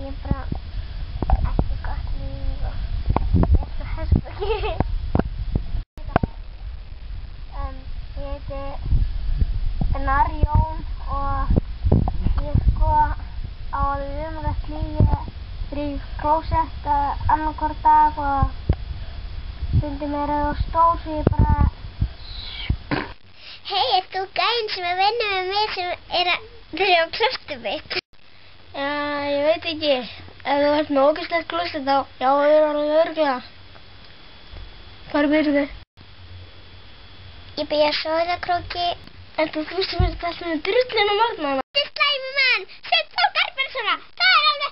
ég bara ekki gott líf og ég svo hersböki. Ég heiti Narjón og ég sko á umrætt lífi fyrir klósett annarkvort dag og stundum á stól svo ég bara... Hei, ert þú gæinn sem vinnur með mig sem að byrja á klósettið mitt? Já, ég veit ekki. Ef þú ert með ógeðslegt klósett þá, já, það alveg örugglega. Hvar býrðu? Ég bý á Sauðárkróki. En þú sem ert alltaf með drulluna morgnana. Þetta er slæmi mann! Sumt fólk er bara svona! Það er alveg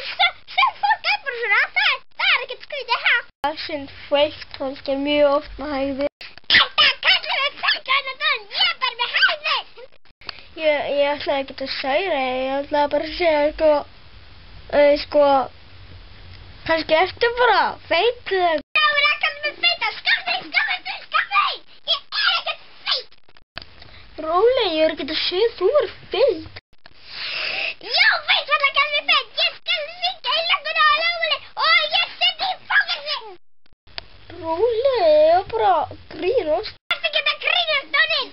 sumt fólk er bara svona! Það er ekkert skrítið, ha? Sumt fólk er mjög oft með hægðir. Ég ætlaði ekki að særa þig, ég ætlaði bara að segja kannski ertu bara feit eða... Já, ég er ekkert með feita, skammið! Ég er ekkert feit! Róleg, ég er ekkert að segja þú er feit. Já, veit hvað það kallar mig feit, ég skal syngja í lögguna á lögumni og ég seti í fangelsi. Róleg, ég er bara að grínast. Það er ekki að grínast, Dónin!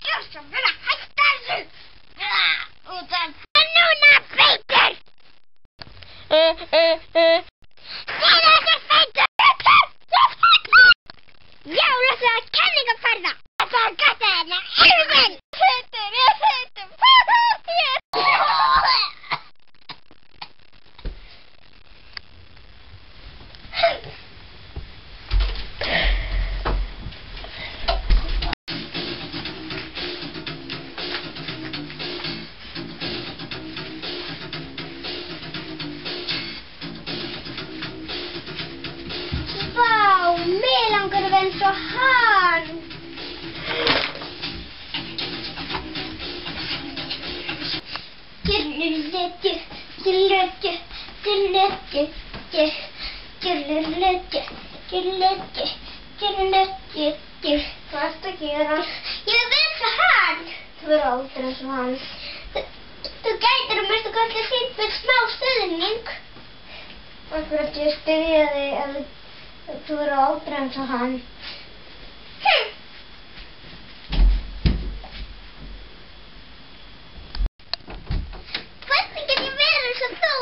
Ég skal vera að hætta þessu! Út af núna feitur! Segðu þessu feitur! Já, láta það kenningaferða! Það er gott að hérna, helvin! Feitur, ég er feitur! Vá, mig langar að vera eins og hann. Hvað ertu að gera? Ég vil vera eins og hann. Þú verður aldrei eins og hann. Þú gætir að minnsta kosti sýnt með smá stuðning. Af hverju ætti ég að styðja þig ef þú verður aldrei eins og hann. Hvernig get ég verið eins og þú?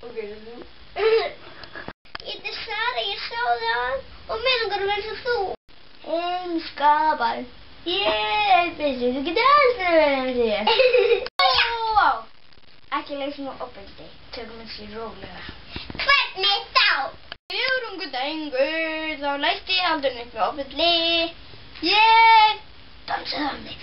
Og verður þú? Ég heiti Sara, ég sá það og mig langar að vera eins og þú. Skapar. Ég vissi, þú getur aldrei verið eins og ég. Vá! Ekki leið svona ofbeldi. Tökum þessi rólega. Hvernig þá? Ungu drengur, þá læsti ég aldrei neitt með ofbeldi. Ég dansaði á mig.